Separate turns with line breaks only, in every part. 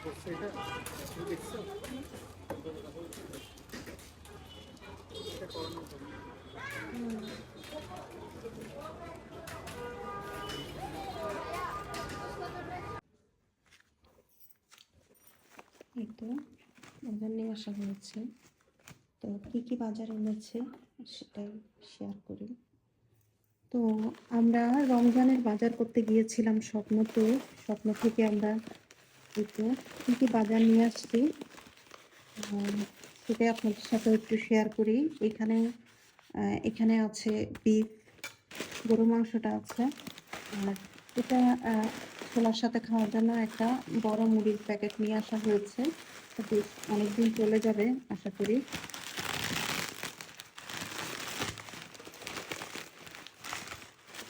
এই তো বাজার নিয়ে আসা হয়েছে। তো কি কি বাজার এনেছে সেটাই শেয়ার করি। তো আমরা রমজানের বাজার করতে গিয়েছিলাম স্বপ্নতে। স্বপ্ন থেকে আমরা এই তো কি কি বাজার নিয়ে আসছি সেটাই আপনাদের সাথে একটু শেয়ার করি। এখানে আছে বিফ, গরু মাংসটা আছে। আর এটা ছোলার সাথে খাওয়ার জন্য একটা বড় মুড়ির প্যাকেট নিয়ে আসা হয়েছে। বেশ অনেকদিন চলে যাবে আশা করি।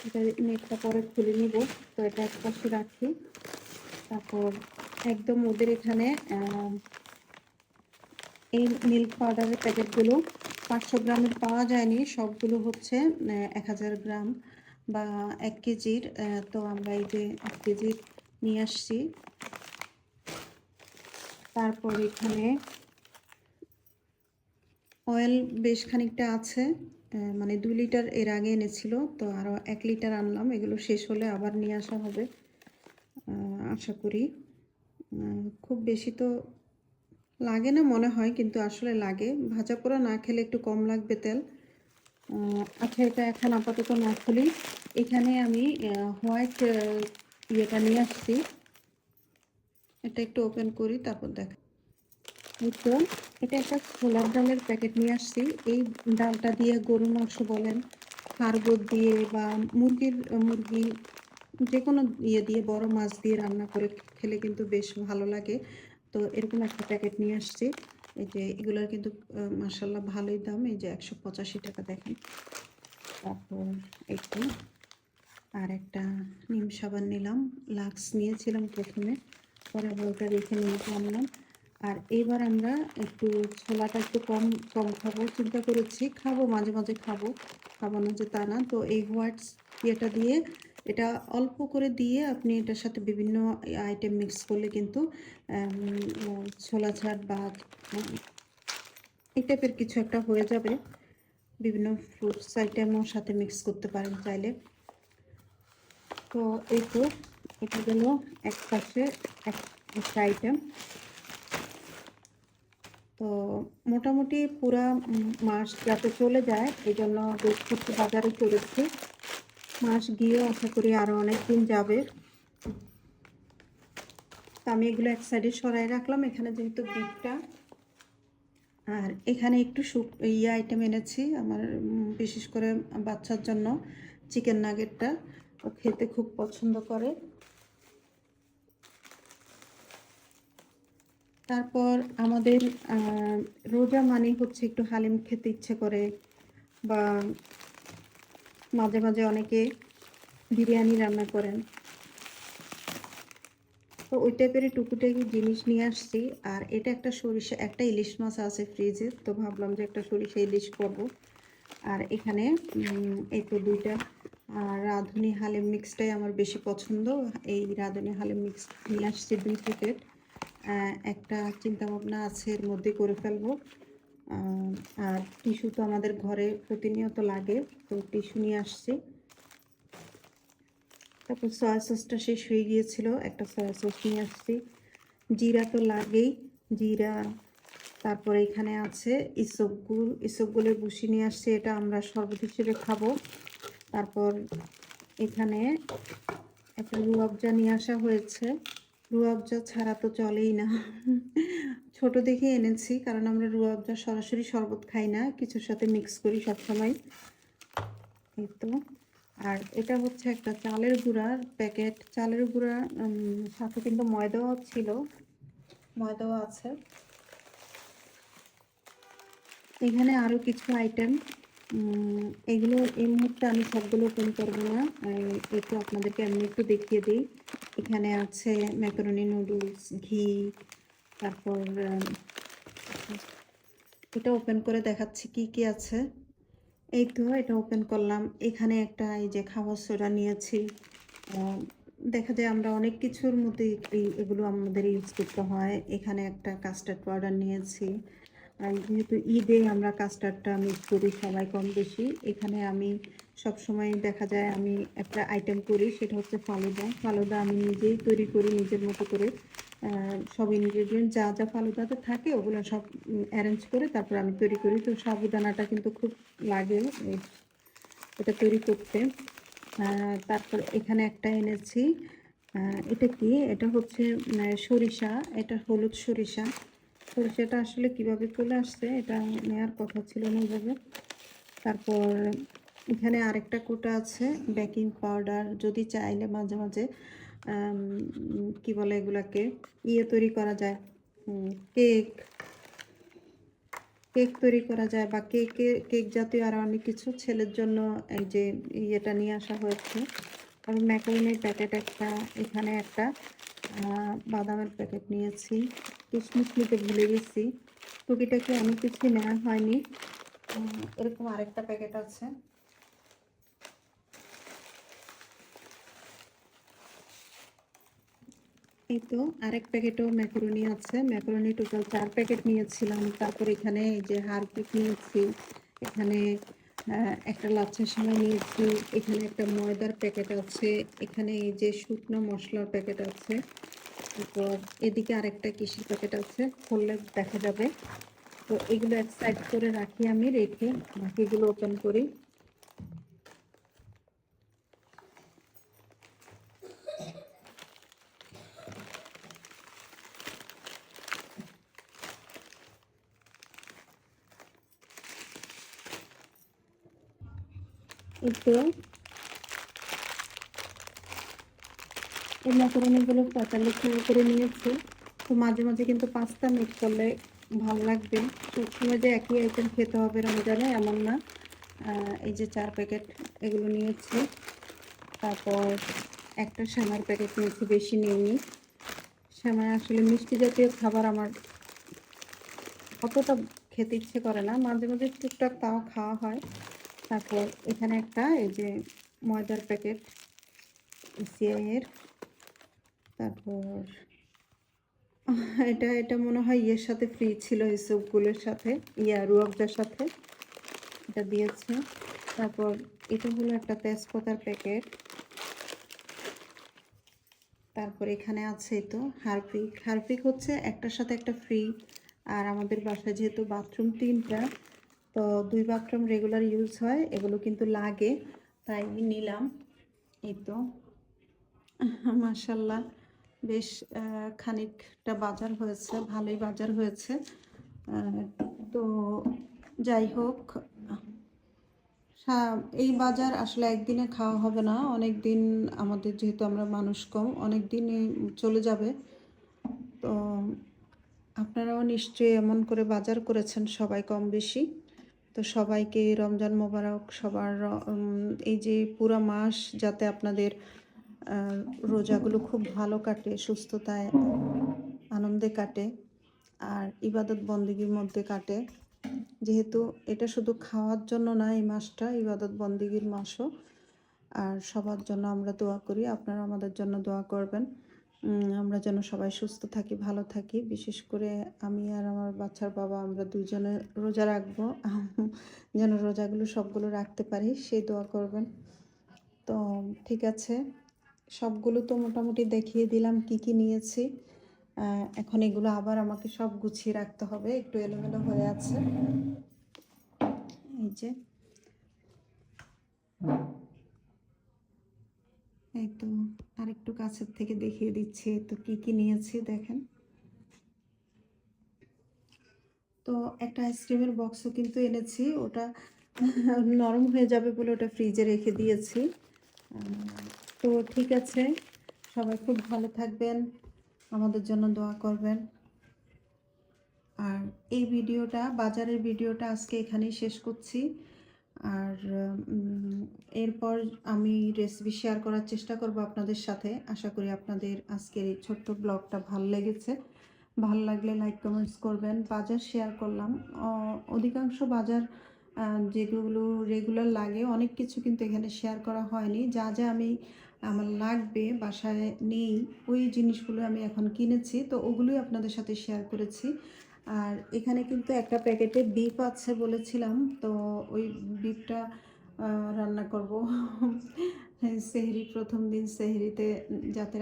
এটা নেটটা পরে খুলে নিব। তো এটা এক পাশে রাখি। তারপর একদম ওদের এখানে এই মিল্ক পাউডারের প্যাকেটগুলো 500 গ্রামের পাওয়া যায়নি, সবগুলো হচ্ছে 1000 গ্রাম বা 1 কেজির। তো আমরা এই যে 1 কেজির নিয়ে আসছি। তারপর এখানে অয়েল বেশ খানিকটা আছে, মানে 2 লিটার এর আগে এনেছিল, তো আরও 1 লিটার আনলাম। এগুলো শেষ হলে আবার নিয়ে আসা হবে আশা করি। খুব বেশি তো লাগে না মনে হয়, কিন্তু আসলে লাগে। ভাজা পোড়া না খেলে একটু কম লাগবে তেল। আচ্ছা, এটা এখন আপাতত না খুলি। এখানে আমি হোয়াইট ইয়েটা নিয়ে আসছি। এটা একটু ওপেন করি, তারপর দেখা। তো এটা একটা ছোলার ডালের প্যাকেট নিয়ে আসছি। এই ডালটা দিয়ে গরুর মাংস বলেন, হাড় দিয়ে বা মুরগি যে কোনো ইয়ে দিয়ে, বড় মাছ দিয়ে রান্না করে খেলে কিন্তু বেশ ভালো লাগে। তো এরকম একটা প্যাকেট নিয়ে আসছি। এই যে এগুলোর কিন্তু মাশাআল্লাহ ভালোই দাম। এই যে 185 টাকা দেখেন। তারপর একটু আর একটা নিম সাবান নিলাম। লাক্স নিয়েছিলাম প্রথমে, পরে ওটা রেখে নিয়ে আনলাম। আর এবার আমরা একটু ছোলাটা একটু কম কম খাবো চিন্তা করেছি। খাবো মাঝে মাঝে, খাবো না যে তা না। তো এই হোয়াইট ইয়েটা দিয়ে, এটা অল্প করে দিয়ে আপনি এটার সাথে বিভিন্ন আইটেম মিক্স করলে কিন্তু ছোলা ছাট বা এই টাইপের কিছু একটা হয়ে যাবে। বিভিন্ন ফ্রুটস আইটেমও সাথে মিক্স করতে পারেন চাইলে। তো এই তো এটা গেল এক পাশে একটা আইটেম। তো মোটামুটি পুরা মাস যাতে চলে যায় এই জন্য বেশ কিছু বাজারে করেছি। মাস গিয়েও আশা করি আরও অনেক দিন যাবে। তো আমি এগুলো এক সাইডে সরাই রাখলাম, এখানে যেহেতু বিফটা। আর এখানে একটু আইটেম এনেছি আমার, বিশেষ করে বাচ্চার জন্য চিকেন নাগেটটা। ও খেতে খুব পছন্দ করে। তারপর আমাদের রোজা মানে হচ্ছে একটু হালিম খেতে ইচ্ছে করে, বা মাঝে মাঝে অনেকে বিরিয়ানি রান্না করেন। তো ওই টাইপের টুকুটাকি জিনিস নিয়ে আসছি। আর এটা একটা ইলিশ মাছ আছে ফ্রিজে, তো ভাবলাম যে একটা সরিষা ইলিশ করবো। আর এখানে এই তো 2টা রাঁধুনি হালিম মিক্সটাই আমার বেশি পছন্দ। এই রাঁধুনি হালিম মিক্স নিয়ে আসছি 2 প্যাকেট। একটা চিন্তা ভাবনা আছে এর মধ্যে করে ফেলবো। আর টিস্যু তো আমাদের ঘরে প্রতিনিয়ত লাগে, তো টিস্যু নিয়ে আসছি। তারপর সয়া সসটা শেষ হয়ে গিয়েছিল, একটা সয়া সস নিয়ে আসছি। জিরা তো লাগেই, জিরা। তারপরে এখানে আছে ইসবগুলের ভুসি নিয়ে আসছি, এটা আমরা শরবত হিসেবে খাবো। তারপর এখানে একটা রুয়াবজা নিয়ে আসা হয়েছে। রুয়াবজা ছাড়া তো চলেই না। ছোট দেখে এনেছি, কারণ আমরা রুয়াবজা সরাসরি শরবত খাই না, কিছুর সাথে মিক্স করি সবসময়। এই তো। আর এটা হচ্ছে একটা চালের গুঁড়ার প্যাকেট। চালের গুঁড়া সাথে কিন্তু ময়দাও ছিল, ময়দাও আছে। এখানে আরও কিছু আইটেম, এগুলো এই মুহূর্তে আমি সবগুলো ওপেন করবো না, একটু আপনাদেরকে আমি একটু দেখিয়ে দিই। এখানে আছে ম্যাকারনি নুডলস, ঘি। তারপর এটা ওপেন করে দেখাচ্ছি কি কি আছে। এই তো এটা ওপেন করলাম। এখানে একটা এই যে খাবার সোডা নিয়েছি, দেখা যায় আমরা অনেক কিছুর মধ্যে এগুলো আমাদের ইউজ করতে হয়। এখানে একটা কাস্টার্ড পাউডার নিয়েছি। আর যেহেতু ঈদে আমরা কাস্টার্ডটা মিক্স করি সবাই কম বেশি। এখানে আমি সবসময় দেখা যায় আমি একটা আইটেম করি, সেটা হচ্ছে ফালুদা। ফালুদা আমি নিজেই তৈরি করি নিজের মতো করে। সব ইনগ্রেডিয়েন্ট যা যা ফালুদাতে থাকে ওগুলো সব অ্যারেঞ্জ করে তারপর আমি তৈরি করি। তো সাবুদানাটা কিন্তু খুব লাগে এটা তৈরি করতে। তারপর এখানে একটা এনেছি। এটা কি? এটা হচ্ছে সরিষা। এটা হলুদ সরিষা। সরিষাটা আসলে কিভাবে চলে আসছে এটা নেওয়ার কথা ছিল না এইভাবে। তারপর এখানে আরেকটা কোটা আছে বেকিং পাউডার। যদি চাইলে মাঝে মাঝে কি বলে এগুলাকে, তৈরি করা যায়, কেক কেক তৈরি করা যায়, বা কেক জাতীয় আরও অনেক কিছু। ছেলের জন্য এই যে ইয়েটা নিয়ে আসা হয়েছে। আর ম্যাকারনির প্যাকেট একটা, এখানে একটা বাদামের প্যাকেট নিয়েছি। কিশমিশ নিতে ভুলে গেছি। টুকিটাকি অনেক কিছু নেওয়া হয়নি। এরকম আরেকটা প্যাকেট আছে। এই তো আরেক প্যাকেটও ম্যাকারনি আছে। ম্যাকারনি টোটাল 4 প্যাকেট নিয়েছিলাম। তারপর এখানে এই যে হারপিক নিয়েছি, এখানে একটা লাচ্ছা সেমাই নিয়েছি, এখানে একটা ময়দার প্যাকেট আছে, এখানে এই যে শুকনো মশলার প্যাকেট আছে, তারপর এদিকে আরেকটা কিসের প্যাকেট আছে, খুললে দেখা যাবে। তো এগুলো এক সাইড করে রাখি আমি, রেখে বাকিগুলো ওপেন করি। তো এই ম্যাকারনিগুলো 45 টাকা করে নিয়েছে। তো মাঝে মাঝে কিন্তু পাস্তা মিক্স করলে ভালো লাগবে। সবসময় যে একই আইটেম খেতে হবে রমজানে এমন না। এই যে 4 প্যাকেট এগুলো নিয়েছি। তারপর একটা সেমাইয়ের প্যাকেট নিয়েছি, বেশি নিইনি। সেমাই আসলে মিষ্টি জাতীয় খাবার আমার অতটা খেতে ইচ্ছে করে না, মাঝে মাঝে টুকটাক তাও খাওয়া হয়। তারপর এখানে একটা এই যে ময়দার প্যাকেট সিআইয়ের। তারপর এটা মনে হয় ইয়ের সাথে ফ্রি ছিল, এই স্যুপগুলোর সাথে, রুয়াবজার সাথে এটা দিয়েছে। তারপর এটা হলো একটা তেজপাতার প্যাকেট। তারপর এখানে আছে তো হারপিক। হারপিক হচ্ছে একটার সাথে একটা ফ্রি। আর আমাদের বাসায় যেহেতু বাথরুম 3টা, তো 2 বাথরুম রেগুলার ইউজ হয়, এগুলো কিন্তু লাগে, তাই নিলাম। এই তো মাশাল্লাহ বেশ খানিকটা বাজার হয়েছে, ভালোই বাজার হয়েছে। তো যাই হোক, এই বাজার আসলে একদিনে খাওয়া হবে না, অনেক দিন আমাদের, যেহেতু আমরা মানুষ কম, অনেক দিনই চলে যাবে। তো আপনারাও নিশ্চয়ই এমন করে বাজার করেছেন সবাই কম বেশি। তো সবাইকে রমজান মোবারক। সবার এই যে পুরো মাস যাতে আপনাদের রোজাগুলো খুব ভালো কাটে, সুস্থতায় আনন্দে কাটে, আর ইবাদত বন্দেগীর মধ্যে কাটে। যেহেতু এটা শুধু খাওয়ার জন্য না, এই মাসটা ইবাদত বন্দেগীর মাসও। আর সবার জন্য আমরা দোয়া করি, আপনারা আমাদের জন্য দোয়া করবেন। আমরা যেন সবাই সুস্থ থাকি, ভালো থাকি। বিশেষ করে আমি আর আমার বাচ্চার বাবা, আমরা দুজনে রোজা রাখবো, যেন রোজাগুলো সবগুলো রাখতে পারি, সেই দোয়া করবেন। তো ঠিক আছে, সবগুলো তো মোটামুটি দেখিয়ে দিলাম কি কি নিয়েছি। এখন এগুলো আবার আমাকে সব গুছিয়ে রাখতে হবে, একটু এলোমেলো হয়ে আছে। এই যে এই তো আরেকটু কাছের থেকে দেখিয়ে দিচ্ছি তো কি কি নিয়েছি দেখেন। তো একটা আইসক্রিমের বক্সও কিন্তু এনেছি, ওটা নরম হয়ে যাবে বলে ওটা ফ্রিজে রেখে দিয়েছি। তো ঠিক আছে, সবাই খুব ভালো থাকবেন, আমাদের জন্য দোয়া করবেন। আর এই ভিডিওটা, বাজারের ভিডিওটা আজকে এখানেই শেষ করছি। আর এরপর আমি রেসিপি শেয়ার করার চেষ্টা করব আপনাদের সাথে। আশা করি আপনাদের আজকের এই ছোট্ট ব্লগটা ভালো লেগেছে। ভালো লাগলে লাইক কমেন্টস করবেন। বাজার শেয়ার করলাম, অধিকাংশ বাজার যেগুলো রেগুলার লাগে, অনেক কিছু কিন্তু এখানে শেয়ার করা হয়নি। যা যা আমি আমার লাগবে, বাসায় নেই, ওই জিনিসগুলো আমি এখন কিনেছি, তো ওগুলোই আপনাদের সাথে শেয়ার করেছি। আর এখানে কিন্তু একটা প্যাকেটে বিফ আছে বলেছিলাম, তো ওই বিফটা রান্না করব। সেহরি প্রথম দিন সেহরিতে যাতে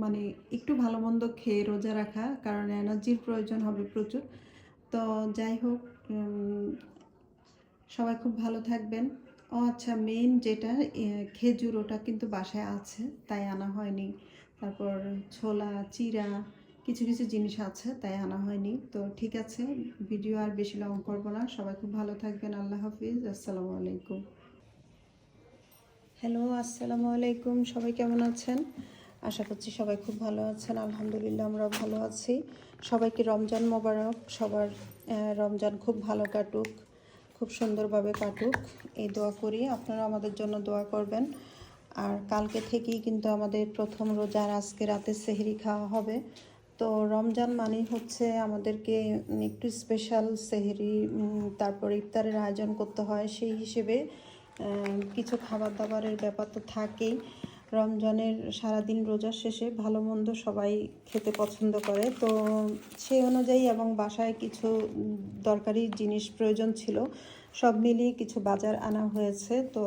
মানে একটু ভালো মন্দ খেয়ে রোজা রাখা, কারণ এনার্জির প্রয়োজন হবে প্রচুর। তো যাই হোক, সবাই খুব ভালো থাকবেন। ও আচ্ছা, মেইন যেটা খেজুর, ওটা কিন্তু বাসায় আছে তাই আনা হয়নি। তারপর ছোলা, চিড়া, কিছু কিছু জিনিস আছে তাই আনা হয়নি। তো ঠিক আছে, ভিডিও আর বেশি লং করবো না। সবাই খুব ভালো থাকবেন। আল্লাহ হাফিজ। আসসালামু আলাইকুম। হ্যালো, আসসালামু আলাইকুম। সবাই কেমন আছেন? আশা করছি সবাই খুব ভালো আছেন। আলহামদুলিল্লাহ, আমরা ভালো আছি। সবাইকে রমজান মোবারক। সবার রমজান খুব ভালো কাটুক, খুব সুন্দরভাবে কাটুক, এই দোয়া করি। আপনারা আমাদের জন্য দোয়া করবেন। আর কালকে থেকেই কিন্তু আমাদের প্রথম রোজার আজকে রাতে সেহরি খাওয়া হবে। তো রমজান মানেই হচ্ছে আমাদেরকে একটু স্পেশাল সেহরি, তারপর ইফতারের আয়োজন করতে হয়। সেই হিসেবে কিছু খাবার দাবারের ব্যাপার তো থাকেই। রমজানের সারাদিন রোজার শেষে ভালো মন্দ সবাই খেতে পছন্দ করে। তো সেই অনুযায়ী এবং বাসায় কিছু দরকারি জিনিস প্রয়োজন ছিল, সব মিলিয়ে কিছু বাজার আনা হয়েছে। তো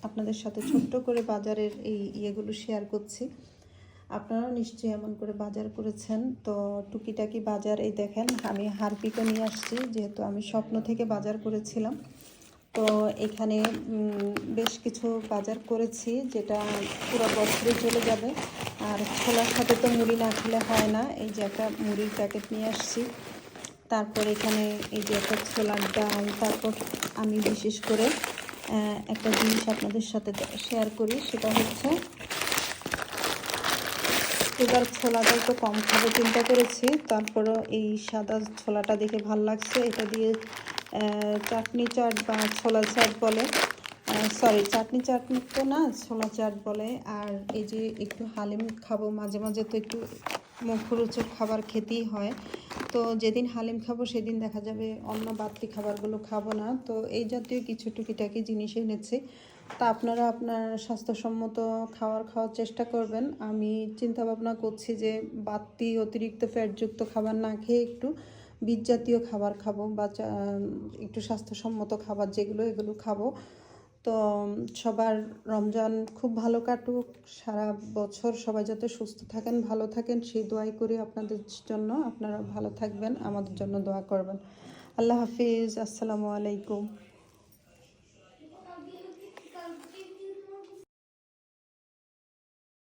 আপনাদের সাথে ছোট্ট করে বাজারের এই ইয়েগুলো শেয়ার করছি। আপনারাও নিশ্চয়ই এমন করে বাজার করেছেন। তো টুকিটাকি বাজার, এই দেখেন আমি হারপিকও নিয়ে আসছি, যেহেতু আমি স্বপ্ন থেকে বাজার করেছিলাম। তো এখানে বেশ কিছু বাজার করেছি, যেটা পুরো বছরে চলে যাবে। আর ছোলার সাথে তো মুড়ি না খেলে হয় না, এই যে একটা মুড়ির প্যাকেট নিয়ে আসছি। তারপর এখানে এই যে একটা ছোলার ডাল। তারপর আমি বিশেষ করে একটা জিনিস আপনাদের সাথে শেয়ার করি, সেটা হচ্ছে এবার ছোলাটা একটু কম খাবো চিন্তা করেছি। তারপরও এই সাদা ছোলাটা দেখে ভাল লাগছে, এটা দিয়ে চাটনি চাট বা ছোলা চাট বলে, সরি চাটনি চাটনি তো না, ছোলা চাট বলে। আর এই যে একটু হালিম খাবো, মাঝে মাঝে তো একটু মুখরোচক খাবার খেতেই হয়। তো যেদিন হালিম খাবো সেদিন দেখা যাবে অন্য বাড়তি খাবারগুলো খাবো না। তো এই জাতীয় কিছু টুকিটাকি জিনিস এনেছি। তা আপনারা আপনার স্বাস্থ্যসম্মত খাওয়ার চেষ্টা করবেন। আমি চিন্তা ভাবনা করছি যে বাড়তি অতিরিক্ত ফ্যাটযুক্ত খাবার না খেয়ে একটু বীজ জাতীয় খাবার খাবো, বা একটু স্বাস্থ্যসম্মত খাবার যেগুলো, এগুলো খাবো। তো সবার রমজান খুব ভালো কাটুক, সারা বছর সবাই যাতে সুস্থ থাকেন, ভালো থাকেন, সেই দোয়াই করি আপনাদের জন্য। আপনারা ভালো থাকবেন, আমাদের জন্য দোয়া করবেন। আল্লাহ হাফিজ। আসসালামু আলাইকুম।